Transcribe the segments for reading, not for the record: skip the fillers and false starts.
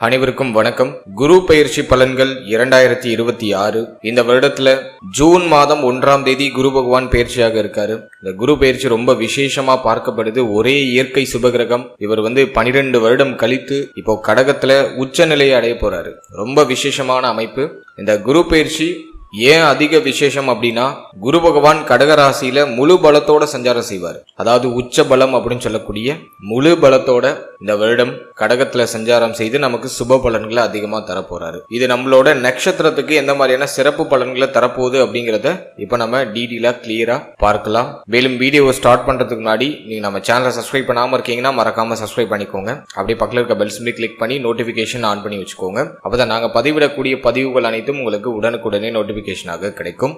அனைவருக்கும் வணக்கம். குரு பெயர்ச்சி பலன்கள் 2026. இந்த வருடத்துல ஜூன் மாதம் 1ஆம் தேதி குரு பகவான் பெயர்ச்சியாக இருக்காரு. இந்த குரு பெயர்ச்சி ரொம்ப விசேஷமா பார்க்கப்படுது. ஒரே இயற்கை சுபகிரகம். இவர் 12 வருடம் கழித்து இப்போ கடகத்துல உச்ச நிலையை அடைய போறாரு. ரொம்ப விசேஷமான அமைப்பு. இந்த குரு பெயர்ச்சி ஏன் அதிக விசேஷம் அப்படின்னா, குரு பகவான் கடகராசியில முழு பலத்தோட சஞ்சாரம் செய்வார். அதாவது உச்ச பலம் அப்படின்னு சொல்லக்கூடிய முழு பலத்தோட இந்த வருடம் கடகத்துல சஞ்சாரம் செய்து நமக்கு சுப பலன்களை அதிகமா தரப்போறாரு. இது நம்மளோட நட்சத்திரத்துக்கு எந்த மாதிரியான சிறப்பு பலன்களை தரப்போகுது அப்படிங்கறத இப்ப நம்ம டீடெயிலா கிளியரா பார்க்கலாம். மேலும் வீடியோவை ஸ்டார்ட் பண்றதுக்கு முன்னாடி நீங்க நம்ம சேனலை சப்ஸ்கிரைப் பண்ணாம இருக்கீங்கன்னா மறக்காம சப்ஸ்கிரைப் பண்ணிக்கோங்க. அப்படியே பக்கத்துல இருக்க பெல் சிம்பலை கிளிக் பண்ணி நோட்டிபிகேஷன் ஆன் பண்ணி வச்சுக்கோங்க. அப்பதான் நாங்க பதிவிடக்கூடிய பதிவுகள் அனைத்தும் உங்களுக்கு உடனுக்குடனே நோட்டிபிகேஷனாக கிடைக்கும்.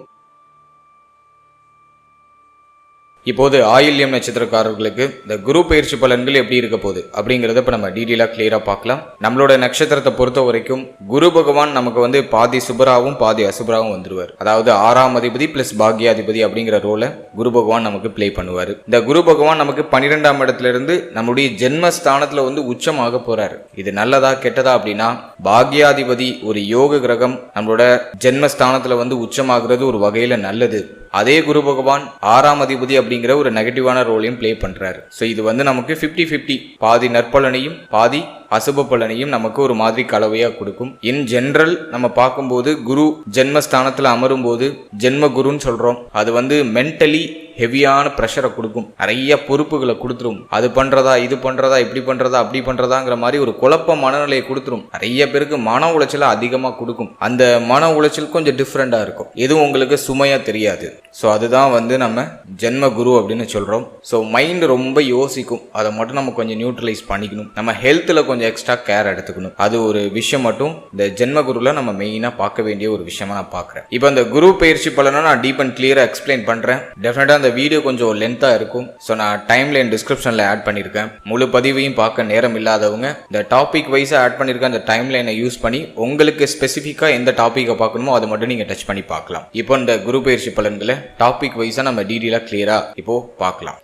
இப்போது ஆயில்யம் நட்சத்திரக்காரர்களுக்கு இந்த குரு பயிற்சி பலன்கள் எப்படி இருக்க போகுது அப்படிங்கறத இப்ப நம்ம டீடெயிலா கிளியரா பார்க்கலாம். நம்மளோட நட்சத்திரத்தை பொறுத்த வரைக்கும் குரு பகவான் நமக்கு பாதி சுபராவும் பாதி அசுபராவும் வந்துருவார். அதாவது 6ஆம் அதிபதி பிளஸ் பாக்யாதிபதி அப்படிங்கிற ரோலை குரு பகவான் நமக்கு பிளே பண்ணுவாரு. இந்த குரு பகவான் நமக்கு 12ஆம் இடத்துல இருந்து நம்மளுடைய ஜென்மஸ்தானத்துல உச்சமாக போறாரு. இது நல்லதா கெட்டதா அப்படின்னா, பாக்யாதிபதி ஒரு யோக கிரகம் நம்மளோட ஜென்மஸ்தானத்துல உச்சமாகிறது ஒரு வகையில நல்லது. அதே குரு பகவான் 6ஆம் அதிபதி அப்படிங்கிற ஒரு நெகட்டிவான ரோலையும் பிளே பண்றாரு. சோ இது நமக்கு 50-50, பாதி நற்பலனையும் பாதி அசுப பலனையும் நமக்கு ஒரு மாதிரி கலவையா கொடுக்கும். இன் ஜெனரல் நம்ம பார்க்கும்போது குரு ஜென்மஸ்தானத்துல அமரும் போது ஜென்ம குருன்னு சொல்றோம். அது மென்டலி ஹெவியான பிரஷரை கொடுக்கும். நிறைய பொறுப்புகளை கொடுத்துரும். அது பண்றதா இது பண்றதா இப்படி பண்றதா அப்படி பண்றதாங்கிற மாதிரி ஒரு குழப்ப மனநிலையை கொடுத்துரும். நிறைய பேருக்கு மன உளைச்சலை அதிகமா கொடுக்கும். அந்த மன உளைச்சல் கொஞ்சம் டிஃப்ரெண்டா இருக்கும். எதுவும் உங்களுக்கு சுமையா தெரியாது. ஸோ அதுதான் நம்ம ஜென்ம குரு அப்படின்னு சொல்றோம். ஸோ மைண்ட் ரொம்ப யோசிக்கும். அதை மட்டும் நம்ம கொஞ்சம் நியூட்ரலைஸ் பண்ணிக்கணும். நம்ம ஹெல்த்ல கொஞ்சம் எக்ஸ்ட்ரா கேர் எடுத்துக்கணும். அது ஒரு விஷயம் மட்டும் இந்த ஜென்ம குருல நம்ம மெயினா பார்க்க வேண்டிய ஒரு விஷயமா நான் பார்க்கிறேன். இப்போ இந்த குரு பயிற்சி பலனை நான் டீப் அண்ட் கிளியரா எக்ஸ்பிளைன் பண்றேன். டெஃபினட்டா இந்த வீடியோ கொஞ்சம் லென்த்தா இருக்கும். ஸோ நான் டைம்லைன் டிஸ்கிரிப்ஷன்ல ஆட் பண்ணியிருக்கேன். முழு பதிவையும் பார்க்க நேரம் இல்லாதவங்க இந்த டாபிக் வைஸா ஆட் பண்ணியிருக்கேன். அந்த டைம்லைனை யூஸ் பண்ணி உங்களுக்கு ஸ்பெசிஃபிக்கா எந்த டாபிக்கை பார்க்கணுமோ அதை மட்டும் நீங்க டச் பண்ணி பார்க்கலாம். இப்போ இந்த குரு பயிற்சி பலன்களை டாபிக் வைஸா நம்ம டீடெயிலா கிளியரா இப்போ பார்க்கலாம்.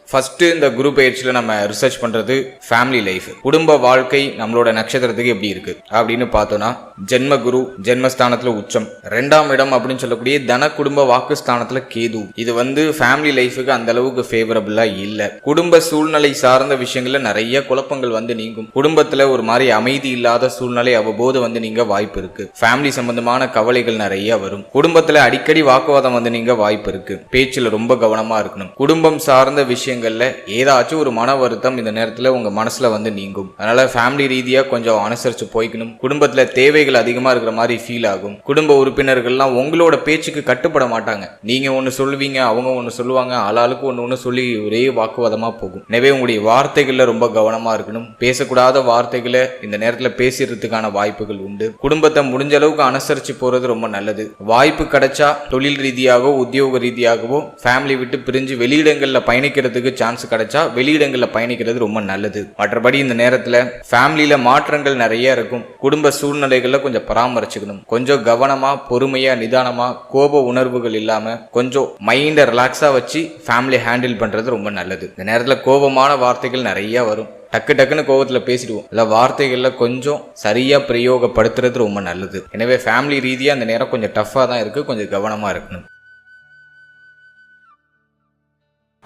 ஃபர்ஸ்ட் இந்த குரு பயிற்சியில நம்ம ரிசர்ச் பண்றது ஃபேமிலி லைஃப், குடும்ப வாழ்க்கை நம்மளோட நட்சத்திரத்துக்கு எப்படி இருக்கு அப்படின்னு பார்த்தோம்னா, ஜென்ம குரு ஜென்மஸ்தானத்துல உச்சம், 2ஆம் இடம் அப்படின்னு சொல்லக்கூடிய தன குடும்ப வாக்குஸ்தானத்துல கேது. இது ஃபேமிலி லைஃபுக்கு அந்த அளவுக்கு ஃபேவரபிளா இல்ல. குடும்ப சூழ்நிலை சார்ந்த விஷயங்கள்ல நிறைய குழப்பங்கள் நீங்கும். குடும்பத்துல ஒரு மாதிரி அமைதி இல்லாத சூழ்நிலை அவ்வப்போது நீங்க வாய்ப்பு இருக்கு. ஃபேமிலி சம்பந்தமான கவலைகள் நிறைய வரும். குடும்பத்துல அடிக்கடி வாக்குவாதம் நீங்க வாய்ப்பு இருக்கு. பேச்சுல ரொம்ப கவனமா இருக்கணும். குடும்பம் சார்ந்த விஷயங்கள் ஏதாச்சும் ஒரு மன வருத்தம் இந்த நேரத்துல உங்க மனசுல நீங்கும். அதனால ஃபேமிலி ரீதியா கொஞ்சம் அனுசரிச்சு போய்க்கணும். குடும்பத்துல தேவைகள் அதிகமா இருக்கிற மாதிரி ஃபீல் ஆகும். குடும்ப உறுப்பினர்கள்லாம் உங்களோட பேச்சுக்கு கட்டுப்பட மாட்டாங்க. நீங்க ஒன்னு சொல்லுவீங்க, அவங்க ஒன்னு சொல்லுவாங்க. ஆளாளுக்கு ஒன்னு சொல்லி ஒரே வாக்குவாதமா போகும். எனவே உங்களுடைய வார்த்தைகள்ல ரொம்ப கவனமா இருக்கணும். பேசக்கூடாத வார்த்தைகளை இந்த நேரத்துல பேசுறதுக்கான வாய்ப்புகள் உண்டு. குடும்பத்தை முடிஞ்ச அளவுக்கு அனுசரிச்சு போறது ரொம்ப நல்லது. வாய்ப்பு கிடைச்சா தொழில் ரீதியாகவோ உத்தியோக ரீதியாகவோ ஃபேமிலி விட்டு பிரிஞ்சு வெளியிடங்கள்ல பயணிக்கிறதுக்கு சான்ஸ் கிடைச்சா வெளியிடங்கள்ல பயணிக்கிறது ரொம்ப நல்லது. மற்றபடி இந்த நேரத்துல ஃபேமிலியில மாற்றங்கள் நிறைய இருக்கும். குடும்ப சூழ்நிலைகள்ல கொஞ்சம் பராமரிச்சுக்கணும். கொஞ்சம் கவனமா பொறுமையா நிதானமா கோப உணர்வுகள் இல்லாம கொஞ்சம் மைண்ட ரிலாக்ஸா வச்சு ஃபேமிலி ஹேண்டில் பண்றது ரொம்ப நல்லது. இந்த நேரத்துல கோபமான வார்த்தைகள் நிறைய வரும். டக்குன்னு கோபத்துல பேசிடுவோம். இல்ல வார்த்தைகள்ல கொஞ்சம் சரியா பிரயோகப்படுத்துறது ரொம்ப நல்லது. எனவே ஃபேமிலி ரீதியா அந்த நேரம் கொஞ்சம் டஃபா தான் இருக்கு. கொஞ்சம் கவனமா இருக்கணும்.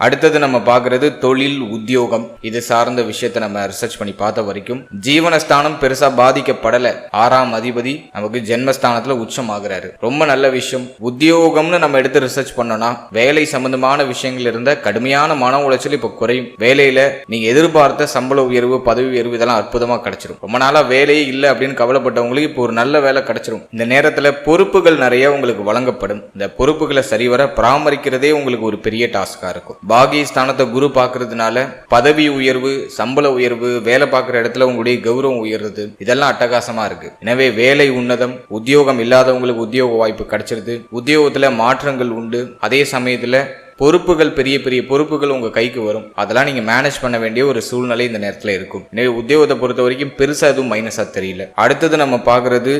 அடுத்தது நம்ம பார்க்கறது தொழில் உத்தியோகம். இது சார்ந்த விஷயத்தை நம்ம ரிசர்ச் பண்ணி பார்த்த வரைக்கும் ஜீவனஸ்தானம் பெருசா பாதிக்கப்படல. 6ஆம் அதிபதி நமக்கு ஜென்மஸ்தானத்துல உச்சம் ஆகுறாரு. ரொம்ப நல்ல விஷயம். உத்தியோகம்னு நம்ம எடுத்து ரிசர்ச் பண்ணோம்னா, வேலை சம்பந்தமான விஷயங்கள் இருந்த கடுமையான மன உளைச்சல் இப்ப குறையும். வேலையில நீங்க எதிர்பார்த்த சம்பள உயர்வு பதவி உயர்வு இதெல்லாம் அற்புதமா கிடைச்சிரும். ரொம்ப நாளா வேலையே இல்லை அப்படின்னு கவலைப்பட்டவங்களுக்கு இப்போ ஒரு நல்ல வேலை கிடைச்சிரும். இந்த நேரத்துல பொறுப்புகள் நிறைய உங்களுக்கு வழங்கப்படும். இந்த பொறுப்புகளை சரிவர பராமரிக்கிறதே உங்களுக்கு ஒரு பெரிய டாஸ்கா இருக்கும். பாகிஸ்தானத்தை குரு பார்க்கறதுனால பதவி உயர்வு, சம்பள உயர்வு, வேலை பார்க்குற இடத்துல உங்களுடைய கௌரவம் உயர்றது, இதெல்லாம் அட்டகாசமா இருக்கு. எனவே வேலை உன்னதம். உத்தியோகம் இல்லாதவங்களுக்கு உத்தியோக வாய்ப்பு கிடைச்சிருது. உத்தியோகத்துல மாற்றங்கள் உண்டு. அதே சமயத்துல பொறுப்புகள், பெரிய பெரிய பொறுப்புகள் உங்க கைக்கு வரும். அதெல்லாம் நீங்க மேனேஜ் பண்ண வேண்டிய ஒரு சூழ்நிலை இந்த நேரத்துல இருக்கும். எனவே உத்தியோகத்தை பொறுத்த வரைக்கும் பெருசா எதுவும் மைனஸா தெரியல. அடுத்தது நம்ம பாக்குறது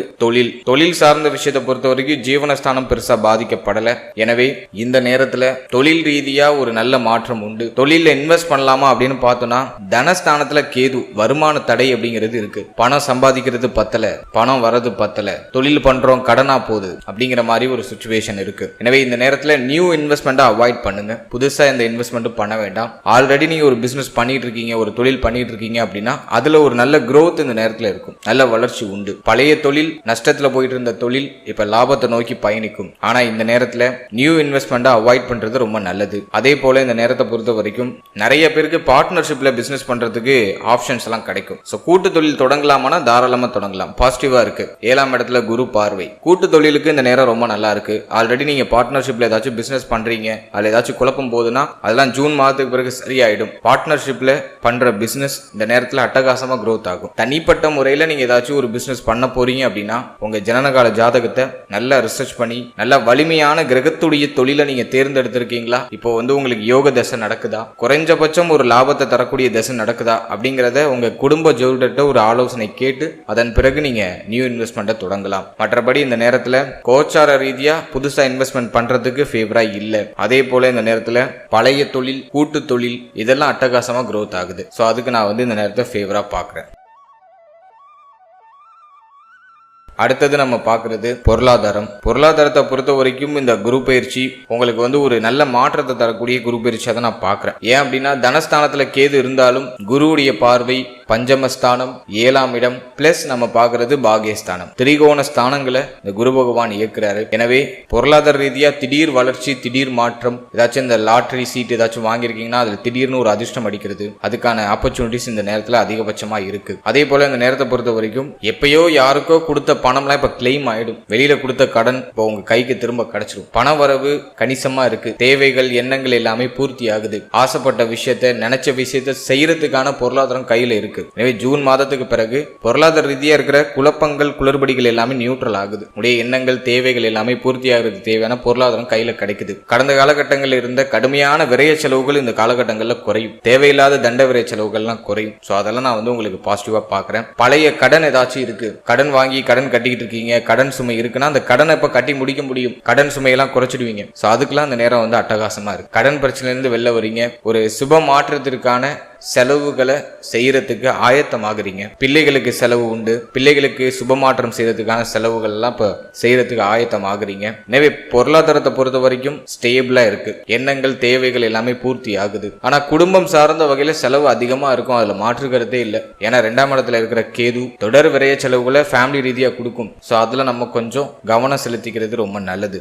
தொழில் சார்ந்த விஷயத்தை பொறுத்த வரைக்கும் ஜீவனஸ்தானம் பெருசா பாதிக்கப்படல. எனவே இந்த நேரத்துல தொழில் ரீதியா ஒரு நல்ல மாற்றம் உண்டு. தொழில இன்வெஸ்ட் பண்ணலாமா அப்படின்னு பார்த்தோம்னா தனஸ்தானத்துல கேது வருமான தடை அப்படிங்கிறது இருக்கு. பணம் சம்பாதிக்கிறது பத்தல, பணம் வரது பத்தல, தொழில் பண்றோம் கடனா போகுது அப்படிங்கிற மாதிரி ஒரு சிச்சுவேஷன் இருக்கு. எனவே இந்த நேரத்துல நியூ இன்வெஸ்ட்மெண்ட் அவாய்ட் பண்ணுங்க. புதுசா இந்த இன்வெஸ்ட்மெண்ட் பண்ண வேண்டாம். ஆல்ரெடி நீங்க ஒரு பிசினஸ் பண்ணிட்டு இருக்கீங்க, ஒரு தொழில் பண்ணிட்டு இருக்கீங்க அப்படின்னா அதுல ஒரு நல்ல growth இந்த நேரத்துல இருக்கும், நல்ல வளர்ச்சி உண்டு. பழைய தொழில் நஷ்டத்துல போயிட்டு இருந்த தொழில் இப்ப லாபத்தை நோக்கி பயணிக்கும். ஆனா இந்த நேரத்துல நியூ இன்வெஸ்ட்மெண்ட் அவாய்ட் பண்றது ரொம்ப நல்லது. அதே போல இந்த நேரத்தை பொறுத்த வரைக்கும் நிறைய பேருக்கு பார்ட்னர்ஷிப்ல பிசினஸ் பண்றதுக்கு ஆப்ஷன்ஸ் எல்லாம் கிடைக்கும். சோ கூட்டு தொழில் தொடங்கலாமானா தாராளமா தொடங்கலாம், பாசிட்டிவா இருக்கு. 7ஆம் இடத்துல குரு பார்வை. கூட்டு தொழிலுக்கு இந்த நேரம் ரொம்ப நல்லா இருக்கு. ஆல்ரெடி நீங்க பார்ட்னர்ஷிப்ல ஏதாச்சும் பிசினஸ் பண்றீங்க, அதுல ஏதாச்சும் குழப்பம் போகுதுன்னா அதெல்லாம் ஜூன் மாதத்துக்கு பிறகு சரியாயிடும். பார்ட்னர்ஷிப்ல பண்ற பிசினஸ் இந்த நேரத்துல அட்டகாசமா growth ஆகும். தனிப்பட்ட முறையில நீங்க ஏதாச்சும் ஒரு பிசினஸ் பண்ண போறீங்க அப்படின்னா உங்க ஜனனகால ஜாதகத்தை நல்லா ரிசர்ச் பண்ணி நல்ல வலிமையான கிரகத்துடைய தொழிலை நீங்க தேர்ந்தெடுத்திருக்கீங்களா, இப்போ உங்களுக்கு யோக தசை நடக்குதா, குறைஞ்சபட்சம் ஒரு லாபத்தை தரக்கூடிய தசை நடக்குதா அப்படிங்கறத உங்க குடும்ப ஜோதிடர்கிட்ட ஒரு ஆலோசனை கேட்டு அதன் பிறகு நீங்க நியூ இன்வெஸ்ட்மெண்ட்டை தொடங்கலாம். மற்றபடி இந்த நேரத்துல கோச்சார ரீதியா புதுசா இன்வெஸ்ட்மெண்ட் பண்றதுக்கு ஃபேவரா இல்ல. அதே போல இந்த நேரத்துல பழைய தொழில், கூட்டு தொழில் இதெல்லாம் அட்டகாசமா growth ஆகுது. சோ அதுக்கு நான் இந்த நேரத்தை ஃபேவரா பாக்குறேன். அடுத்தது நம்ம பார்க்கறது பொருளாதாரத்தை பொறுத்த வரைக்கும் இந்த குரு பயிற்சி உங்களுக்கு ஒரு நல்ல மாற்றத்தை தரக்கூடிய குரு பயிற்சியாக தான் நான் பார்க்குறேன். ஏன் அப்படின்னா தனஸ்தானத்தில் கேது இருந்தாலும் குருவுடைய பார்வை பஞ்சமஸ்தானம், 7ஆம் இடம் பிளஸ் நம்ம பார்க்கறது பாகியஸ்தானம், திரிகோண ஸ்தானங்களை இந்த குரு பகவான் இயக்குறாரு. எனவே பொருளாதார ரீதியா திடீர் வளர்ச்சி, திடீர் மாற்றம், ஏதாச்சும் இந்த லாட்டரி சீட் ஏதாச்சும் வாங்கியிருக்கீங்கன்னா அதுல திடீர்னு ஒரு அதிர்ஷ்டம் அடிக்கிறது, அதுக்கான ஆப்பர்ச்சுனிட்டிஸ் இந்த நேரத்தில் அதிகபட்சமா இருக்கு. அதே போல இந்த நேரத்தை பொறுத்த வரைக்கும் எப்பயோ யாருக்கோ கொடுத்த பணம்லாம் இப்ப கிளைம் ஆயிடும். வெளியில கொடுத்த கடன் இப்போ உங்க கைக்கு திரும்ப கிடைச்சிடும். பண வரவு கணிசமா இருக்கு. தேவைகள், எண்ணங்கள் எல்லாமே பூர்த்தி ஆகுது. ஆசைப்பட்ட விஷயத்த, நினைச்ச விஷயத்த செய்யறதுக்கான பொருளாதாரம் கையில இருக்கு. எனவே ஜூன் மாதத்துக்கு பிறகு பொருளாதார ரீதியா இருக்கிற குழப்பங்கள், குளறுபடிகள் எல்லாமே நியூட்ரல் ஆகுது. உடைய எண்ணங்கள், தேவைகள் எல்லாமே பூர்த்தி ஆகிறதுக்கு தேவையான பொருளாதாரம் கையில கிடைக்குது. கடந்த காலகட்டங்களில் இருந்த கடுமையான விரைய செலவுகள் இந்த காலகட்டங்கள்ல குறையும். தேவையில்லாத தண்ட விரைய செலவுகள்லாம் குறையும். சோ அதெல்லாம் நான் உங்களுக்கு பாசிட்டிவா பாக்குறேன். பழைய கடன் ஏதாச்சும் இருக்கு, கடன் வாங்கி கடன் கட்டிக்கிட்டு இருக்கீங்க, கடன் சுமை இருக்குன்னா அந்த கடனை இப்ப கட்டி முடிக்க முடியும். கடன் சுமையெல்லாம் குறைச்சிடுவீங்க. சோ அதுக்கெல்லாம் அந்த நேரம் அட்டகாசமா இருக்கு. கடன் பிரச்சனையில இருந்து வெளில வரீங்க. ஒரு சுப மாற்றத்திற்கான செலவுகளை செய்யறதுக்கு ஆயத்தமாகறீங்க. பிள்ளைகளுக்கு செலவு உண்டு. பிள்ளைகளுக்கு சுபமாற்றம் செய்யறதுக்கான செலவுகள் எல்லாம் இப்ப செய்யறதுக்கு ஆயத்தமாகறீங்க. எனவே பொருளாதாரத்தை பொறுத்த வரைக்கும் ஸ்டேபிளா இருக்கு. எண்ணங்கள், தேவைகள் எல்லாமே பூர்த்தி ஆகுது. ஆனா குடும்பம் சார்ந்த வகையில செலவு அதிகமா இருக்கும். அதுல மாற்றுக்கிறதே இல்லை. ஏன்னா 2ஆம் இடத்துல இருக்கிற கேது தொடர் விரைய செலவுகளை ஃபேமிலி ரீதியா கொடுக்கும். சோ அதுல நம்ம கொஞ்சம் கவனம் செலுத்திக்கிறது ரொம்ப நல்லது.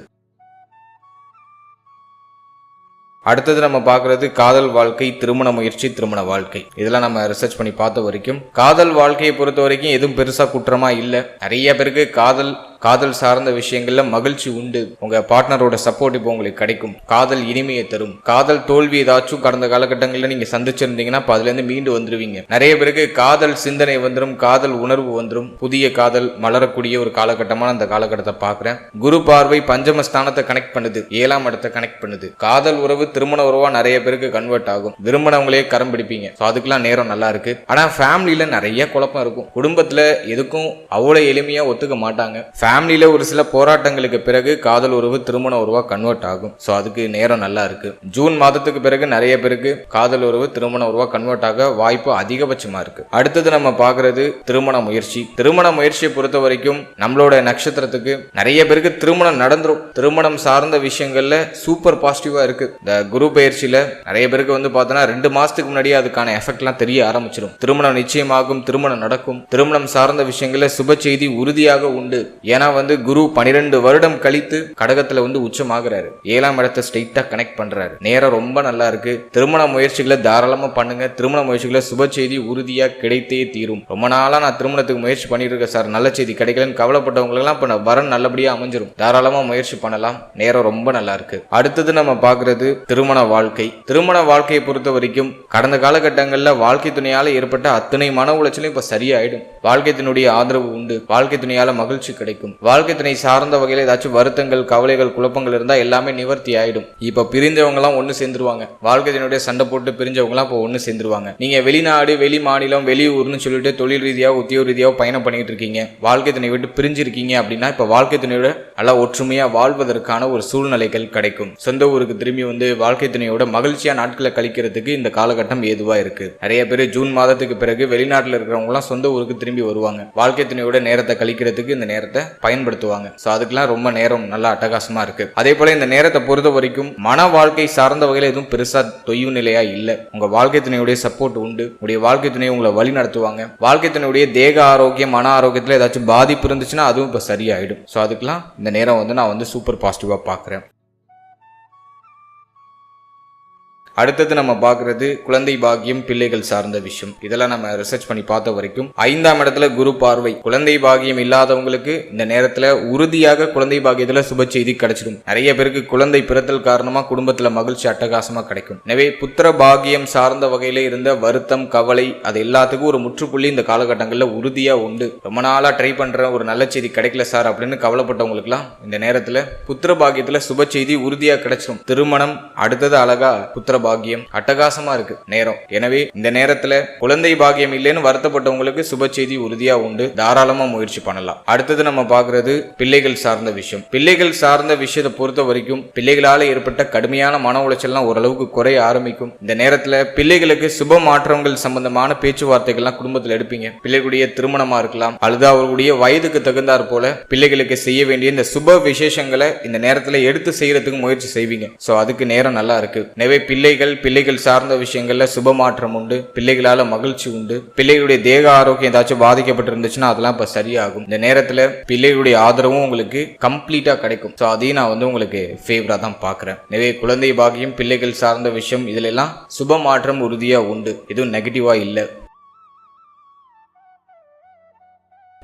அடுத்தது நம்ம பார்க்கறது காதல் வாழ்க்கை, திருமண முயற்சி, திருமண வாழ்க்கை. இதெல்லாம் நம்ம ரிசர்ச் பண்ணி பார்த்த வரைக்கும் காதல் வாழ்க்கையை பொறுத்த வரைக்கும் எதுவும் பெருசா குற்றமா இல்லை. நிறைய பேருக்கு காதல் சார்ந்த விஷயங்கள்ல மகிழ்ச்சி உண்டு. உங்க பார்ட்னரோட சப்போர்ட் இப்போ உங்களுக்கு கிடைக்கும். காதல் இனிமையை தரும். காதல் தோல்வி ஏதாச்சும் கடந்த காலகட்டங்களில் நீங்க சந்திச்சிருந்தீங்கன்னா அதுல இருந்து மீண்டு வந்துருவீங்க. நிறைய பேருக்கு காதல் சிந்தனை வந்துடும், காதல் உணர்வு வந்துடும். புதிய காதல் மலரக்கூடிய ஒரு காலகட்டமான அந்த காலகட்டத்தை பாக்குறேன். குரு பார்வை பஞ்சமஸ்தானத்தை கனெக்ட் பண்ணுது, 7ஆம் இடத்தை கனெக்ட் பண்ணுது. காதல் உறவு திருமண உறவா நிறைய பேருக்கு கன்வெர்ட் ஆகும். விரும்பினவங்களே கரம் பிடிப்பீங்க. அதுக்கெல்லாம் நேரம் நல்லா இருக்கு. ஆனா ஃபேமிலியில நிறைய குழப்பம் இருக்கும். குடும்பத்துல எதுக்கும் அவ்வளவு எளிமையா ஒத்துக்க மாட்டாங்க. ஃபேமிலியில ஒரு சில போராட்டங்களுக்கு பிறகு காதல் உறவு திருமண உறவா கன்வெர்ட் ஆகும். சோ அதுக்கு நேரம் நல்லா இருக்கு. ஜூன் மாதத்துக்கு பிறகு நிறைய பேருக்கு காதல் உறவு திருமண உறவா கன்வெர்ட் ஆக வாய்ப்பு அதிகபட்சமா இருக்கு. அடுத்தது நம்ம பார்க்கறது திருமண முயற்சி. திருமண முயற்சியை பொறுத்த வரைக்கும் நம்மளோட நட்சத்திரத்துக்கு நிறைய பேருக்கு திருமணம் நடந்துரும். திருமணம் சார்ந்த விஷயங்கள்ல சூப்பர் பாசிட்டிவா இருக்கு. இந்த குரு பயிற்சியில நிறைய பேருக்கு பார்த்தோன்னா 2 மாசத்துக்கு முன்னாடியே அதுக்கான எஃபெக்ட் எல்லாம் தெரிய ஆரம்பிச்சிடும். திருமணம் நிச்சயமாகும், திருமணம் நடக்கும். திருமணம் சார்ந்த விஷயங்கள்ல சுப செய்தி உறுதியாக உண்டு. ஏன்னா குரு 12 வருடம் கழித்து கடகத்துல உச்சமாகிறாரு. 7ஆம் இடத்தை ஸ்ட்ரெயிட்டா கனெக்ட் பண்றாரு. நேரம் ரொம்ப நல்லா இருக்கு. திருமண முயற்சிகளை தாராளமா பண்ணுங்க. திருமண முயற்சிகளை சுப செய்தி உறுதியா கிடைத்தே தீரும். ரொம்ப நாளா நான் திருமணத்துக்கு முயற்சி பண்ணிட்டு இருக்கேன் சார், நல்ல செய்தி கிடைக்கலன்னு கவலைப்பட்டவங்களுக்கெல்லாம் இப்ப வரன் நல்லபடியா அமைஞ்சிரும். தாராளமா முயற்சி பண்ணலாம். நேரம் ரொம்ப நல்லா இருக்கு. அடுத்தது நம்ம பார்க்கறது திருமண வாழ்க்கை. திருமண வாழ்க்கையை பொறுத்த வரைக்கும் கடந்த காலகட்டங்கள்ல வாழ்க்கை துணையால ஏற்பட்ட அத்தனை மன உளைச்சலும் இப்ப சரியாயிடும். வாழ்க்கை துணையுடைய ஆதரவு உண்டு, வாழ்க்கை துணையால மகிழ்ச்சி கிடைக்கும், வாழ்க்கை துணை சார்ந்த வகையில ஏதாச்சும் வருத்தங்கள் கவலைகள் குழப்பங்கள் இருந்தா எல்லாமே நிவர்த்தி ஆயிடும். இப்ப பிரிஞ்சவங்க எல்லாம் ஒண்ணு சேர்ந்துருவாங்க, வாழ்க்கை துணையுடைய சண்டை போட்டு பிரிஞ்சவங்க எல்லாம் இப்போ ஒண்ணு சேர்ந்துருவாங்க. நீங்க வெளிநாடு வெளி மாநிலம் வெளியூர்னு சொல்லிட்டு தொழில் ரீதியாக உத்தியோக ரீதியாக பயணம் பண்ணிட்டு இருக்கீங்க, வாழ்க்கை துணை விட்டு பிரிஞ்சிருக்கீங்க அப்படின்னா இப்ப வாழ்க்கை துணையோட நல்லா ஒற்றுமையா வாழ்வதற்கான ஒரு சூழ்நிலைகள் கிடைக்கும். சொந்த ஊருக்கு திரும்பி வந்து வாழ்க்கை துணையோட மகிழ்ச்சியா நாட்களை கழிக்கிறதுக்கு இந்த காலகட்டம் ஏதுவா இருக்கு. நிறைய பேர் ஜூன் மாதத்துக்கு பிறகு வெளிநாட்டுல இருக்கிறவங்க எல்லாம் சொந்த ஊருக்கு திரும்பி வருவாங்க, வாழ்க்கை துணையோட நேரத்தை கழிக்கிறதுக்கு இந்த நேரத்தை பயன்படுத்துவாங்க. சோ அதுக்கெல்லாம் ரொம்ப நேரம் நல்லா அட்டகாசமா இருக்கு. அதே போல இந்த நேரத்தை பொறுத்த வரைக்கும் மன வாழ்க்கை சார்ந்த வகையில எதுவும் பெருசா தொய்வு நிலையா இல்ல. உங்க வாழ்க்கை துணையுடைய சப்போர்ட் உண்டு, உங்களுடைய வாழ்க்கை துணை உங்களை வழி நடத்துவாங்க. வாழ்க்கை துணையுடைய தேக ஆரோக்கியம் மன ஆரோக்கியத்துல ஏதாச்சும் பாதிப்பு இருந்துச்சுன்னா அதுவும் இப்ப சரியாயிடும். சோ அதுக்கெல்லாம் இந்த நேரம் வந்து நான் வந்து சூப்பர் பாசிட்டிவா பாக்குறேன். அடுத்தது நம்ம பார்க்கறது குழந்தை பாக்கியம் பிள்ளைகள் சார்ந்த விஷயம். இதெல்லாம் நம்ம ரிசர்ச் பண்ணி பார்த்த வரைக்கும் 5ஆம் இடத்துல குரு பார்வை. குழந்தை பாக்கியம் இல்லாதவங்களுக்கு இந்த நேரத்துல உறுதியாக குழந்தை பாக்கியத்துல சுப செய்தி கிடைச்சிடும். நிறைய பேருக்கு குழந்தை பிறத்தல் காரணமா குடும்பத்துல மகிழ்ச்சி அட்டகாசமா கிடைக்கும். எனவே புத்திர பாக்கியம் சார்ந்த வகையில இருந்த வருத்தம் கவலை அது எல்லாத்துக்கும் ஒரு முற்றுப்புள்ளி இந்த காலகட்டங்கள்ல உறுதியா உண்டு. ரொம்ப நாளா ட்ரை பண்ற ஒரு நல்ல செய்தி கிடைக்கல சார் அப்படின்னு கவலைப்பட்டவங்களுக்கு எல்லாம் இந்த நேரத்துல புத்திர பாக்கியத்துல சுப செய்தி உறுதியா கிடைச்சிடும். திருமணம் அடுத்தது அழகா புத்திர பாக்கியம் அட்டகாசமா இருக்கு நேரம். எனவே இந்த நேரத்துல குழந்தை பாக்கியம் இல்லைன்னு வருத்தப்பட்டவங்களுக்கு சுப செய்தி உறுதியா உண்டு, தாராளமா முயற்சி பண்ணலாம். அடுத்தது நம்ம பாக்குறது பிள்ளைகள் சார்ந்த விஷயம். பிள்ளைகள் சார்ந்த விஷயத்தை பொறுத்த வரைக்கும் பிள்ளைகளால ஏற்பட்ட கடுமையான மன உளைச்சல்லாம் ஓரளவுக்கு குறைய ஆரம்பிக்கும். இந்த நேரத்துல பிள்ளைகளுக்கு சுப மாற்றங்கள் சம்பந்தமான பேச்சுவார்த்தைகள்லாம் குடும்பத்தில் எடுப்பீங்க. பிள்ளைகளுடைய திருமணமா இருக்கலாம் அல்லது அவர்களுடைய வயதுக்கு தகுந்தாற் போல பிள்ளைகளுக்கு செய்ய வேண்டிய இந்த சுப விசேஷங்களை இந்த நேரத்துல எடுத்து செய்யறதுக்கு முயற்சி செய்வீங்க. சோ அதுக்கு நேரம் நல்லா இருக்கு. எனவே பிள்ளைகள் சார்ந்த விஷயங்கள்ல சுப மாற்றம் உண்டு, பிள்ளைகளால மகிழ்ச்சி உண்டு. பிள்ளைகளுடைய தேக ஆரோக்கியம் ஏதாச்சும் பாதிக்கப்பட்டு இருந்துச்சுன்னா அதெல்லாம் இப்ப சரியாகும். இந்த நேரத்துல பிள்ளைகளுடைய ஆதரவும் உங்களுக்கு கம்ப்ளீட்டா கிடைக்கும். சோ அதையும் நான் வந்து உங்களுக்கு ஃபேவரா தான் பாக்குறேன். எனவே குழந்தை பாக்கியம் பிள்ளைகள் சார்ந்த விஷயம் இதுல எல்லாம் சுப மாற்றம் உறுதியா உண்டு, எதுவும் நெகட்டிவா இல்ல.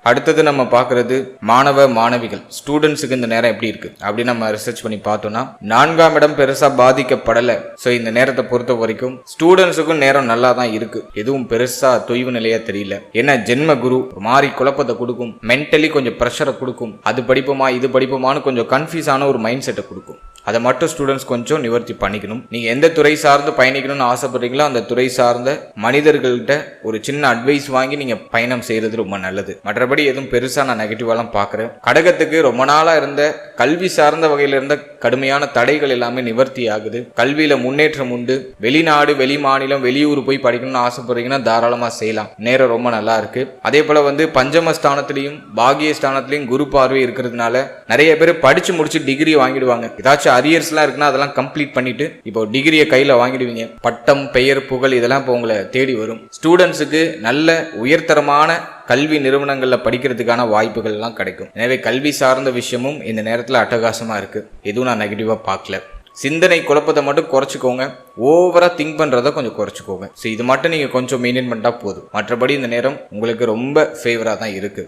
அடுத்தது நம்ம பார்க்கறது மாணவ மாணவிகள் ஸ்டூடெண்ட்ஸுக்கு இந்த நேரம் எப்படி இருக்கு அப்படின்னு நம்ம ரிசர்ச் பண்ணி பார்த்தோம்னா 4ஆம் இடம் பெருசா பாதிக்கப்படல. ஸோ இந்த நேரத்தை பொறுத்த வரைக்கும் ஸ்டூடெண்ட்ஸுக்கும் நேரம் நல்லா தான் இருக்கு, எதுவும் பெருசா தொய்வு நிலையா தெரியல. ஏன்னா ஜென்ம குரு மாறி குழப்பத்தை கொடுக்கும், மென்டலி கொஞ்சம் ப்ரெஷரை கொடுக்கும், அது படிப்புமா இது படிப்புமான்னு கொஞ்சம் கன்ஃபியூஸ் ஆன ஒரு மைண்ட் செட்டை கொடுக்கும். அதை மட்டும் ஸ்டூடெண்ட்ஸ் கொஞ்சம் நிவர்த்தி பண்ணிக்கணும். நீங்க எந்த துறை சார்ந்து பயணிக்கணும்னு ஆசைப்படுறீங்களோ அந்த துறை சார்ந்த மனிதர்கள்ட்ட ஒரு சின்ன அட்வைஸ் வாங்கி நீங்க பயணம் செய்யறது ரொம்ப நல்லது. மற்றபடி எதுவும் பெருசா நான் நெகட்டிவாலாம் பாக்குறேன். கடகத்துக்கு ரொம்ப நாளா இருந்த கல்வி சார்ந்த வகையில இருந்த கடுமையான தடைகள் எல்லாமே நிவர்த்தி ஆகுது. கல்வியில முன்னேற்றம் உண்டு. வெளிநாடு வெளி மாநிலம் வெளியூர் போய் படிக்கணும்னு ஆசைப்படுறீங்கன்னா தாராளமா செய்யலாம், நேரம் ரொம்ப நல்லா இருக்கு. அதே போல வந்து பஞ்சம ஸ்தானத்திலையும் பாகிய ஸ்தானத்திலையும் குரு பார்வை இருக்கிறதுனால நிறைய பேர் படிச்சு முடிச்சு டிகிரி வாங்கிடுவாங்க. ஏதாச்சும் அரியர்ஸ்லாம் இருக்குன்னா அதெல்லாம் கம்ப்ளீட் பண்ணிட்டு இப்போ டிகிரியை கையில வாங்கிடுவீங்க. பட்டம் பெயர் புகழ் இதெல்லாம் இப்போ உங்களை தேடி வரும். ஸ்டூடெண்ட்ஸுக்கு நல்ல உயர்தரமான கல்வி நிறுவனங்கள்ல படிக்கிறதுக்கான வாய்ப்புகள் எல்லாம் கிடைக்கும். எனவே கல்வி சார்ந்த விஷயமும் இந்த நேரத்துல அட்டகாசமா இருக்கு, எதுவும் நான் நெகட்டிவா பார்க்கல. சிந்தனை குழப்பத்தை மட்டும் குறைச்சிக்கோங்க, ஓவரா திங்க் பண்றதை கொஞ்சம் குறைச்சிக்கோங்க. ஸோ இது மட்டும் நீங்க கொஞ்சம் மெயின்டைன் பண்ணிட்டா போதும். மற்றபடி இந்த நேரம் உங்களுக்கு ரொம்ப ஃபேவரா தான் இருக்கு.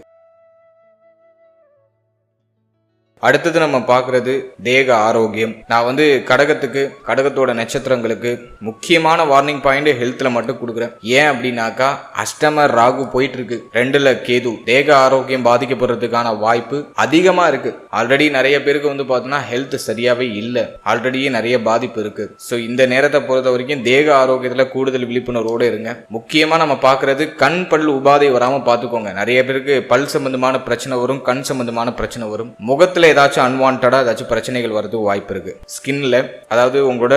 அடுத்தது நம்ம பார்க்கறது தேக ஆரோக்கியம். நான் வந்து கடகத்தோட நட்சத்திரங்களுக்கு முக்கியமான வார்னிங் பாயிண்ட் ஹெல்த்ல மட்டும் கொடுக்குறேன். ஏன் அப்படின்னாக்கா அஷ்டம ராகு போயிட்டு இருக்கு, 2ல கேது. தேக ஆரோக்கியம் பாதிக்கப்படுறதுக்கான வாய்ப்பு அதிகமா இருக்கு. ஆல்ரெடி நிறைய பேருக்கு வந்து பார்த்தோம்னா ஹெல்த் சரியாவே இல்லை, ஆல்ரெடியே நிறைய பாதிப்பு இருக்கு. ஸோ இந்த நேரத்தை பொறுத்த வரைக்கும் தேக ஆரோக்கியத்துல கூடுதல் விழிப்புணர்வோடு இருங்க. முக்கியமா நம்ம பார்க்கறது கண் பல் உபாதை வராம பார்த்துக்கோங்க. நிறைய பேருக்கு பல் சம்பந்தமான பிரச்சனை வரும், கண் சம்பந்தமான பிரச்சனை வரும். முகத்துல ஏதாச்சும் அன்வான்டா ஏதாச்சும் பிரச்சனைகள் வரதுக்கு வாய்ப்பு இருக்கு. ஸ்கின்ல அதாவது உங்களோட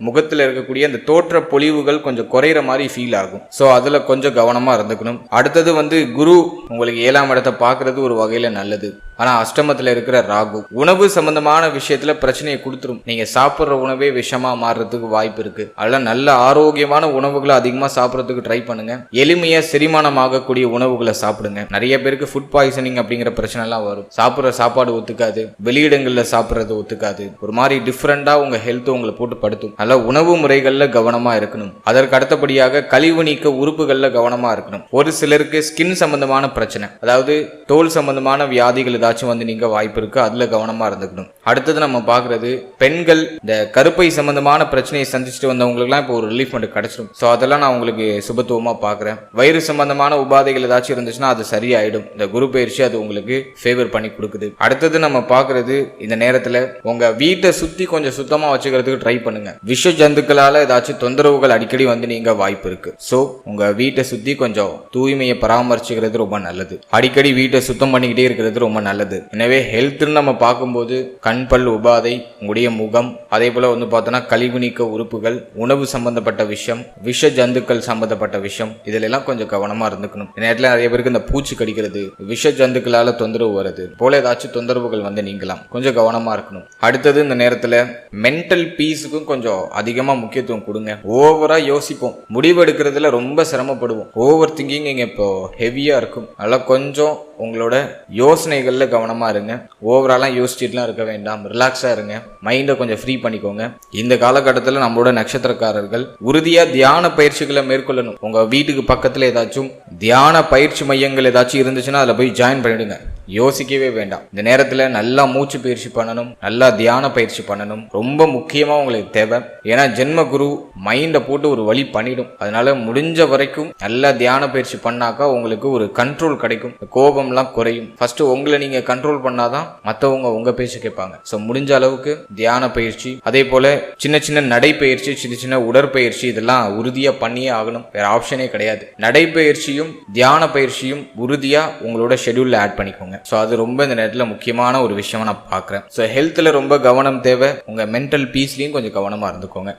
முகத்துல இருக்கக்கூடிய அந்த தோற்ற பொலிவுகள் கொஞ்சம் குறையிற மாதிரி ஃபீல் ஆகும். சோ அதுல கொஞ்சம் கவனமா இருந்துக்கணும். அடுத்தது வந்து குரு உங்களுக்கு 7ஆம் இடத்தை பாக்குறது ஒரு வகையில நல்லது. ஆனா அஷ்டமத்துல இருக்கிற ராகு உணவு சம்பந்தமான விஷயத்துல பிரச்சனையை கொடுத்துரும். நீங்க சாப்பிட்ற உணவே விஷமா மாறுறதுக்கு வாய்ப்பு இருக்கு. அதெல்லாம் நல்ல ஆரோக்கியமான உணவுகளை அதிகமா சாப்பிட்றதுக்கு ட்ரை பண்ணுங்க. எளிமையா செரிமானம் ஆகக்கூடிய உணவுகளை சாப்பிடுங்க. நிறைய பேருக்கு ஃபுட் பாய்சனிங் அப்படிங்கிற பிரச்சனை எல்லாம் வரும். சாப்பிட்ற சாப்பாடு ஒத்துக்காது, வெளியிடங்கள்ல சாப்பிட்றது ஒத்துக்காது, ஒரு மாதிரி டிஃப்ரெண்டா உங்க ஹெல்த் உங்களை போட்டு படுத்தும். நல்ல உணவு முறைகள்ல கவனமா இருக்கணும். அதற்கு அடுத்தபடியாக கழிவு நீக்க உறுப்புகள்ல கவனமா இருக்கணும். ஒரு சிலருக்கு ஸ்கின் சம்பந்தமான பிரச்சனை, அதாவது தோல் சம்பந்தமான வியாதிகள் ஏதாச்சும் வந்து நீங்க வாய்ப்பு இருக்கு, அதுல கவனமா இருந்துக்கணும். அடுத்தது நம்ம பாக்குறது பெண்கள் இந்த கருப்பை சம்பந்தமான பிரச்சனையை சந்திச்சுட்டு வந்தவங்களுக்குலாம் இப்போ ஒரு ரிலீஃப் மட்டும் கிடைச்சிடும். ஸோ அதெல்லாம் நான் உங்களுக்கு சுபத்துவமா பாக்குறேன். வயிறு சம்பந்தமான உபாதைகள் ஏதாச்சும் இருந்துச்சுன்னா அது சரியாயிடும். இந்த குரு பயிற்சி அது உங்களுக்கு ஃபேவர் பண்ணி கொடுக்குது. அடுத்தது நம்ம பாக்குறது இந்த நேரத்துல உங்க வீட்டை சுத்தி கொஞ்சம் சுத்தமா வச்சுக்கிறதுக்கு ட்ரை பண்ணுங்க. விஷ ஜந்துக்களால ஏதாச்சும் தொந்தரவுகள் அடிக்கடி வந்து நீங்க வாய்ப்பு இருக்கு. ஸோ உங்க வீட்டை சுத்தி கொஞ்சம் தூய்மையை பராமரிச்சுக்கிறது ரொம்ப நல்லது. அடிக்கடி வீட்டை சுத்தம் பண்ணிக்கிட்டே இருக்கிறது ரொம்ப நல்லது. எனவே ஹெல்த்னு நம்ம பார்க்கும்போது கண் பல் உபாதை, உங்களுடைய முகம், அதே போல வந்து பார்த்தோன்னா கழிவு நீக்க உறுப்புகள், உணவு சம்பந்தப்பட்ட விஷயம், விஷ ஜந்துக்கள் சம்பந்தப்பட்ட விஷயம், இதுல எல்லாம் கொஞ்சம் கவனமா இருந்துக்கணும். இந்த நேரத்தில் நிறைய பேருக்கு இந்த பூச்சி கடிக்கிறது, விஷ ஜந்துக்களால தொந்தரவு வருது போல ஏதாச்சும் தொந்தரவுகள் வந்து நீங்கலாம். கொஞ்சம் கவனமா இருக்கணும். அடுத்தது இந்த நேரத்தில் மென்டல் பீஸுக்கும் கொஞ்சம் அதிகமா முக்கியத்துவம் கொடுங்க. ஓவரா யோசிப்போம், முடிவு எடுக்கிறதுல ரொம்ப சிரமப்படுவோம். ஓவர் திங்கிங் இங்க இப்போ ஹெவியா இருக்கும். அதெல்லாம் கொஞ்சம் உங்களோட யோசனைகள்ல கவனமா இருங்க. ஓவராலாம் யோசிச்சுட்டுலாம் இருக்க வேண்டாம். ரிலாக்ஸா இருங்க. மைண்டை கொஞ்சம் ஃப்ரீ பண்ணிக்கோங்க. இந்த காலகட்டத்தில் நம்மளோட நட்சத்திரக்காரர்கள் உறுதியா தியான பயிற்சிகளை மேற்கொள்ளணும். உங்க வீட்டுக்கு பக்கத்துல ஏதாச்சும் தியான பயிற்சி மையங்கள் ஏதாச்சும் இருந்துச்சுன்னா அதில் போய் ஜாயின் பண்ணிடுங்க. யோசிக்கவே வேண்டாம். இந்த நேரத்துல நல்லா மூச்சு பயிற்சி பண்ணணும், நல்லா தியான பயிற்சி பண்ணணும். ரொம்ப முக்கியமா உங்களுக்கு தேவை. ஏன்னா ஜென்ம குரு மைண்டை போட்டு ஒரு வழி பண்ணிடும். அதனால முடிஞ்ச வரைக்கும் நல்லா தியான பயிற்சி பண்ணாக்கா உங்களுக்கு ஒரு கண்ட்ரோல் கிடைக்கும். கோபம்லாம் குறையும். ஃபர்ஸ்ட் உங்களை நீங்க கண்ட்ரோல் பண்ணாதான் மற்றவங்க உங்க பேச்சு கேட்பாங்க. ஸோ முடிஞ்ச அளவுக்கு தியான பயிற்சி, அதே போல சின்ன சின்ன நடைப்பயிற்சி, சின்ன சின்ன உடற்பயிற்சி இதெல்லாம் உறுதியா பண்ணியே ஆகணும். வேற ஆப்ஷனே கிடையாது. நடைப்பயிற்சியும் தியான பயிற்சியும் உறுதியா உங்களோட ஷெட்யூல்ல ஆட் பண்ணிக்கோங்க. ஸோ அது ரொம்ப இந்த நேரத்தில் முக்கியமான ஒரு விஷயமா நான் பார்க்குறேன். ஸோ ஹெல்த்தில் ரொம்ப கவனம் தேவை. உங்கள் மென்டல் பீஸ்லையும் கொஞ்சம் கவனமாக இருந்துக்கோங்க.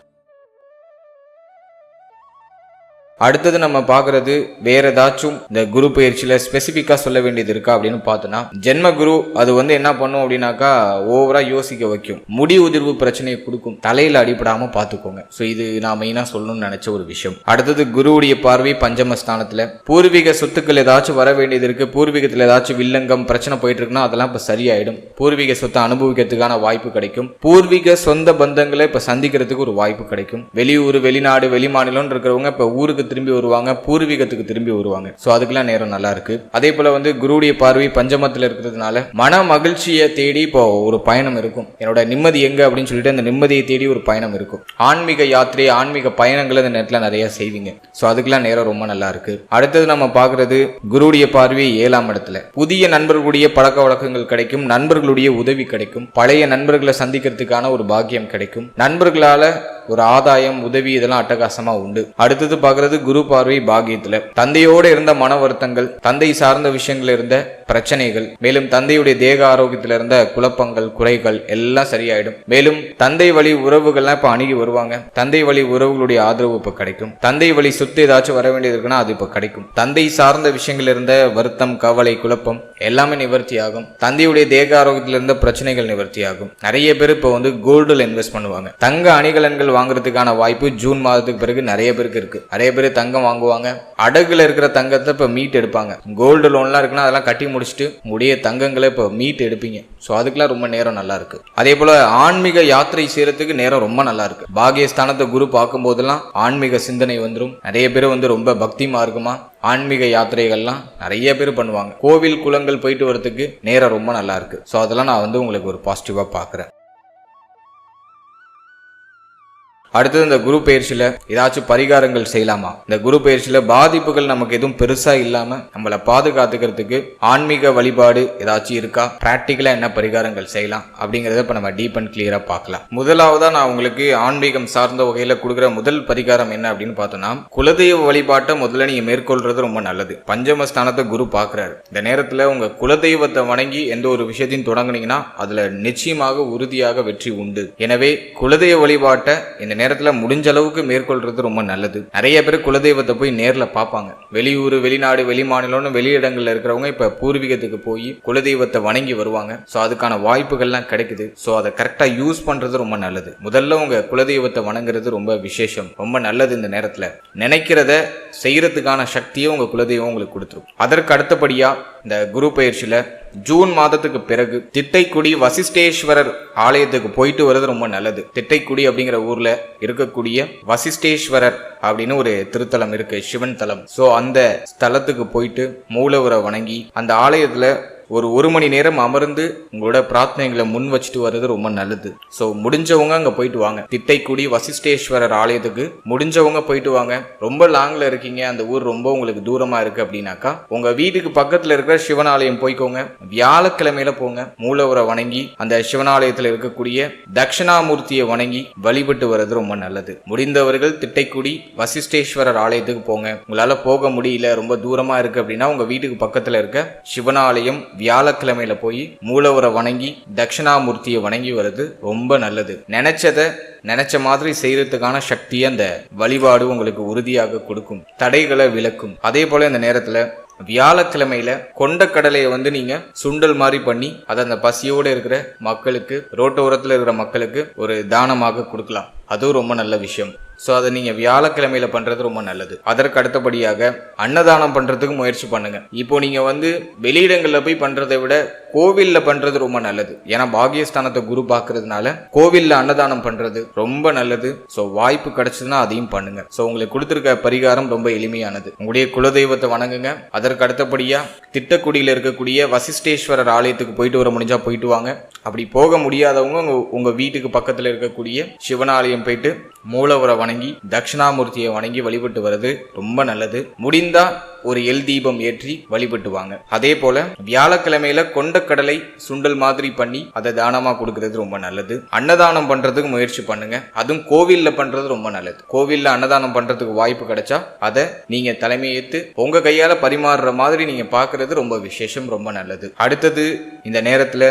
அடுத்தது நம்ம பார்க்கறது வேற ஏதாச்சும் இந்த குரு பயிற்சியில ஸ்பெசிஃபிக்கா சொல்ல வேண்டியது இருக்கா அப்படின்னு பார்த்தோன்னா, ஜென்ம குரு அது வந்து என்ன பண்ணும் அப்படின்னாக்கா ஓவரா யோசிக்க வைக்கும், முடி உதிர்வு பிரச்சனையை கொடுக்கும், தலையில அடிபடாம பார்த்துக்கோங்க. ஸோ இது நான் மெயினா சொல்லணும்னு நினைச்ச ஒரு விஷயம். அடுத்தது குருவுடைய பார்வை பஞ்சமஸ்தானத்துல. பூர்வீக சொத்துக்கள் ஏதாச்சும் வர வேண்டியது இருக்கு, பூர்வீகத்தில் ஏதாச்சும் வில்லங்கம் பிரச்சனை போயிட்டு இருக்குன்னா அதெல்லாம் இப்ப சரியாயிடும். பூர்வீக சொத்தை அனுபவிக்கிறதுக்கான வாய்ப்பு கிடைக்கும். பூர்வீக சொந்த பந்தங்களை இப்ப சந்திக்கிறதுக்கு ஒரு வாய்ப்பு கிடைக்கும். வெளியூர், வெளிநாடு, வெளிமாநிலம் இருக்கிறவங்க இப்ப ஊருக்கு திரும்பி வருவாங்க, பூர்வீகத்துக்கு திரும்பி வருவாங்க. சோ அதுக்கெல்லாம் நேரம் நல்லா இருக்கு. அதே போல வந்து குருவுடைய பார்வை பஞ்சமத்துல இருக்கிறதுனால மன மகிழ்ச்சியை தேடி இப்போ ஒரு பயணம் இருக்கும். என்னோட நிம்மதி எங்க அப்படின்னு சொல்லிட்டு அந்த நிம்மதியை தேடி ஒரு பயணம் இருக்கும். ஆன்மீக யாத்திரை, ஆன்மீக பயணங்கள் இந்த நேரத்துல நிறைய செய்வீங்க. சோ அதுக்கெல்லாம் நேரம் ரொம்ப நல்லா இருக்கு. அடுத்தது நம்ம பாக்குறது குருவுடைய பார்வை 7ஆம் இடத்துல. புதிய நண்பர்களுடைய பழக்க வழக்கங்கள் கிடைக்கும், நண்பர்களுடைய உதவி கிடைக்கும், பழைய நண்பர்களை சந்திக்கிறதுக்கான ஒரு பாக்கியம் கிடைக்கும், நண்பர்களால ஒரு ஆதாயம், உதவி இதெல்லாம் அட்டகாசமா உண்டு. அடுத்தது பாக்குறது குரு பார்வை பாக்கியத்துல. தந்தையோடு இருந்த மன வருத்தங்கள், தந்தை சார்ந்த விஷயங்கள் இருந்த பிரச்சனைகள், மேலும் தந்தையுடைய தேக ஆரோக்கியத்துல இருந்த குழப்பங்கள், குறைகள் எல்லாம் சரியாயிடும். மேலும் தந்தை வழி உறவுகள்லாம் இப்ப அணுகி வருவாங்க. தந்தை வழி உறவுகளுடைய ஆதரவு இப்ப கிடைக்கும். தந்தை வழி சொத்து ஏதாச்சும் வர வேண்டியது இருக்குன்னா அது இப்ப கிடைக்கும். தந்தை சார்ந்த விஷயங்கள் இருந்த வருத்தம், கவலை, குழப்பம் எல்லாமே நிவர்த்தி ஆகும். தந்தையுடைய தேக ஆரோக்கியத்துல இருந்த பிரச்சனைகள் நிவர்த்தி ஆகும். நிறைய பேர் இப்ப வந்து கோல்டுல இன்வெஸ்ட் பண்ணுவாங்க. தங்க அணிகலன்கள் வாங்குறதுக்கான வாய்ப்பு ஜூன் மாதத்துக்கு பிறகு நிறைய பேருக்கு இருக்கு. நிறைய பேர் தங்கம் வாங்குவாங்க. அடகுல இருக்கிற தங்கத்தை இப்ப மீட் எடுப்பாங்க. கோல்டு லோன்லாம் இருக்குன்னா அதெல்லாம் கட்டி முடிச்சுட்டு முடிய தங்கங்களை இப்ப மீட் எடுப்பீங்க. ஸோ அதுக்கெல்லாம் ரொம்ப நேரம் நல்லா இருக்கு. அதே போல ஆன்மீக யாத்திரை செய்யறதுக்கு நேரம் ரொம்ப நல்லா இருக்கு. பாகியஸ்தானத்தை குரு பார்க்கும் போதெல்லாம் ஆன்மீக சிந்தனை வந்துடும். நிறைய பேர் வந்து ரொம்ப பக்தி மார்க்கமா ஆன்மீக யாத்திரைகள்லாம் நிறைய பேர் பண்ணுவாங்க. கோவில் குளங்கள் போயிட்டு வரதுக்கு நேரம் ரொம்ப நல்லா இருக்கு. ஸோ அதெல்லாம் நான் வந்து உங்களுக்கு ஒரு பாசிட்டிவா பார்க்குறேன். அடுத்தது இந்த குரு பயிற்சியில ஏதாச்சும் பரிகாரங்கள் செய்யலாமா? இந்த குரு பயிற்சியில பாதிப்புகள் நமக்கு எதுவும் பெருசா இல்லாம நம்மளை பாதுகாத்துக்கிறதுக்கு ஆன்மீக வழிபாடு ஏதாச்சும் இருக்கா? பிராக்டிக்கலா என்ன பரிகாரங்கள் செய்யலாம் அப்படிங்கறத இப்ப நம்ம டீப் அண்ட் கிளியரா பார்க்கலாம். முதலாவதா நான் உங்களுக்கு ஆன்மீகம் சார்ந்த வகையில கொடுக்குற முதல் பரிகாரம் என்ன அப்படின்னு பார்த்தோம்னா, குலதெய்வ வழிபாட்டை முதல்ல நீங்க மேற்கொள்றது ரொம்ப நல்லது. பஞ்சமஸ்தானத்தை குரு பாக்குறாரு. இந்த நேரத்துல உங்க குலதெய்வத்தை வணங்கி எந்த ஒரு விஷயத்தையும் தொடங்குனீங்கன்னா அதுல நிச்சயமாக உறுதியாக வெற்றி உண்டு. எனவே குலதெய்வ வழிபாட்டை இந்த நேரத்துல முடிஞ்ச அளவுக்கு மேற்கொள்றது ரொம்ப நல்லது. நிறைய பேர் குலதெய்வத்தை போய் நேர்ல பார்ப்பாங்க. வெளியூர், வெளிநாடு, வெளிமாநிலம்னு வெளியிடங்கள்ல இருக்கிறவங்க இப்ப பூர்வீகத்துக்கு போய் குலதெய்வத்தை வணங்கி வருவாங்க. சோ அதுக்கான வாய்ப்புகள்லாம் கிடைக்குது. சோ அதை கரெக்டா யூஸ் பண்றது ரொம்ப நல்லது. முதல்ல உங்க குலதெய்வத்தை வணங்குறது ரொம்ப விசேஷம், ரொம்ப நல்லது. இந்த நேரத்துல நினைக்கிறத செய்யறதுக்கான சக்தியை உங்க குலதெய்வம் உங்களுக்கு கொடுத்துரும். அதற்கு அடுத்தபடியா இந்த குரு பயிற்சியில ஜூன் மாதத்துக்கு பிறகு திட்டைக்குடி வசிஷ்டேஸ்வரர் ஆலயத்துக்கு போயிட்டு வர்றது ரொம்ப நல்லது. திட்டைக்குடி அப்படிங்கிற ஊர்ல இருக்கக்கூடிய வசிஷ்டேஸ்வரர் அப்படின்னு ஒரு திருத்தலம் இருக்கு, சிவன் தலம். சோ அந்த ஸ்தலத்துக்கு போயிட்டு மூலவரை வணங்கி அந்த ஆலயத்துல ஒரு மணி நேரம் அமர்ந்து உங்களோட பிரார்த்தனைகளை முன் வச்சுட்டு வர்றது ரொம்ப நல்லது. ஸோ முடிஞ்சவங்க அங்கே போயிட்டு வாங்க. திட்டைக்குடி வசிஷ்டேஸ்வரர் ஆலயத்துக்கு முடிஞ்சவங்க போயிட்டு வாங்க. ரொம்ப லாங்ல இருக்கீங்க, அந்த ஊர் ரொம்ப உங்களுக்கு தூரமா இருக்கு அப்படின்னாக்கா உங்க வீட்டுக்கு பக்கத்துல இருக்கிற சிவனாலயம் போய்க்கோங்க. வியாழக்கிழமையில போங்க, மூலவரை வணங்கி அந்த சிவனாலயத்தில் இருக்கக்கூடிய தட்சிணாமூர்த்தியை வணங்கி வழிபட்டு வர்றது ரொம்ப நல்லது. முடிந்தவர்கள் திட்டைக்குடி வசிஷ்டேஸ்வரர் ஆலயத்துக்கு போங்க. உங்களால போக முடியல, ரொம்ப தூரமா இருக்கு அப்படின்னா உங்க வீட்டுக்கு பக்கத்துல இருக்க சிவனாலயம் வியாழக்கிழமையில போய் மூலவரை வணங்கி தட்சிணாமூர்த்தியை வணங்கி வருது ரொம்ப நல்லது. நினைச்ச மாதிரி செய்யறதுக்கான சக்தியை அந்த வழிபாடு உங்களுக்கு உறுதியாக கொடுக்கும், தடைகளை விலக்கும். அதே போல இந்த நேரத்துல வியாழக்கிழமையில கொண்டக்கடலையை நீங்க சுண்டல் மாதிரி பண்ணி அதை அந்த பசியோட இருக்கிற மக்களுக்கு, ரோட்டோரத்துல இருக்கிற மக்களுக்கு ஒரு தானமாக கொடுக்கலாம். அதுவும் ரொம்ப நல்ல விஷயம். ஸோ அதை நீங்கள் வியாழக்கிழமையில பண்ணுறது ரொம்ப நல்லது. அதற்கு அடுத்தபடியாக அன்னதானம் பண்ணுறதுக்கு முயற்சி பண்ணுங்க. இப்போ நீங்கள் வெளியிடங்களில் போய் பண்ணுறதை விட கோவிலில் பண்ணுறது ரொம்ப நல்லது. ஏன்னா பாகியஸ்தானத்தை குரு பார்க்கறதுனால கோவிலில் அன்னதானம் பண்ணுறது ரொம்ப நல்லது. ஸோ வாய்ப்பு கிடைச்சதுன்னா அதையும் பண்ணுங்க. ஸோ உங்களுக்கு கொடுத்துருக்க பரிகாரம் ரொம்ப எளிமையானது. உங்களுடைய குலதெய்வத்தை வணங்குங்க. அதற்கு அடுத்தபடியாக திட்டக்குடியில் இருக்கக்கூடிய வசிஷ்டேஸ்வரர் ஆலயத்துக்கு போயிட்டு வர முடிஞ்சா போயிட்டு வாங்க. அப்படி போக முடியாதவங்க உங்கள் வீட்டுக்கு பக்கத்தில் இருக்கக்கூடிய சிவனாலயம் போயிட்டு மூலவரை வணங்கி தட்சிணாமூர்த்தியை வணங்கி வழிபட்டு வர்றது ரொம்ப நல்லது. முடிந்தா ஒரு எல் தீபம் ஏற்றி வழிபட்டு வாங்க. அதே போல வியாழக்கிழமையில கொண்டக்கடலை சுண்டல் மாதிரி பண்ணி அதை தானமா கொடுக்கறது ரொம்ப நல்லது. அன்னதானம் பண்றதுக்கு முயற்சி பண்ணுங்க. அதுவும் கோவில்ல பண்றது ரொம்ப நல்லது. கோவில்ல அன்னதானம் பண்றதுக்கு வாய்ப்பு கிடைச்சா அதை நீங்க தலைமையேற்று உங்க கையால பரிமாறுற மாதிரி நீங்க பாக்குறது ரொம்ப விசேஷம், ரொம்ப நல்லது. அடுத்தது இந்த நேரத்துல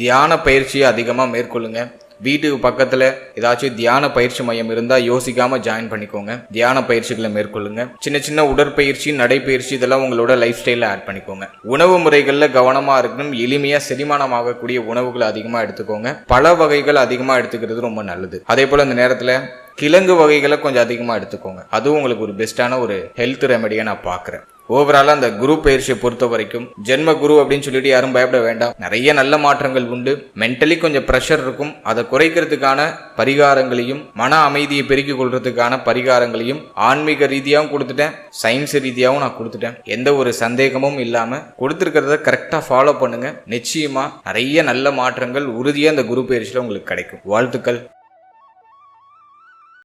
தியான பயிற்சியை அதிகமா மேற்கொள்ளுங்க. வீட்டுக்கு பக்கத்துல ஏதாச்சும் தியான பயிற்சி மையம் இருந்தா யோசிக்காம ஜாயின் பண்ணிக்கோங்க. தியான பயிற்சிகளை மேற்கொள்ளுங்க. சின்ன சின்ன உடற்பயிற்சி, நடைப்பயிற்சி இதெல்லாம் உங்களோட லைஃப் ஸ்டைல ஆட் பண்ணிக்கோங்க. உணவு முறைகள்ல கவனமா இருக்கணும். எளிமையா செரிமானம் ஆகக்கூடிய உணவுகளை அதிகமா எடுத்துக்கோங்க. பல வகைகள் அதிகமா எடுத்துக்கிறது ரொம்ப நல்லது. அதே போல இந்த நேரத்துல கிழங்கு வகைகளை கொஞ்சம் அதிகமா எடுத்துக்கோங்க. அதுவும் உங்களுக்கு ஒரு பெஸ்டான ஒரு ஹெல்த் ரெமெடியா நான் பாக்குறேன். ஓவராலா அந்த குரு பயிற்சியை பொறுத்த வரைக்கும் ஜென்ம குரு அப்படின்னு சொல்லிட்டு யாரும் பயப்பட வேண்டாம். நிறைய நல்ல மாற்றங்கள் உண்டு. மென்டலி கொஞ்சம் ப்ரெஷர் இருக்கும். அதை குறைக்கிறதுக்கான பரிகாரங்களையும் மன அமைதியை பெருக்கிக் கொள்றதுக்கான பரிகாரங்களையும் ஆன்மீக ரீதியாகவும் கொடுத்துட்டேன், சயின்ஸ் ரீதியாகவும் நான் கொடுத்துட்டேன். எந்த ஒரு சந்தேகமும் இல்லாம கொடுத்துருக்கிறத கரெக்டா ஃபாலோ பண்ணுங்க. நிச்சயமா நிறைய நல்ல மாற்றங்கள் உறுதியா அந்த குரு பயிற்சியில உங்களுக்கு கிடைக்கும். வாழ்த்துக்கள்.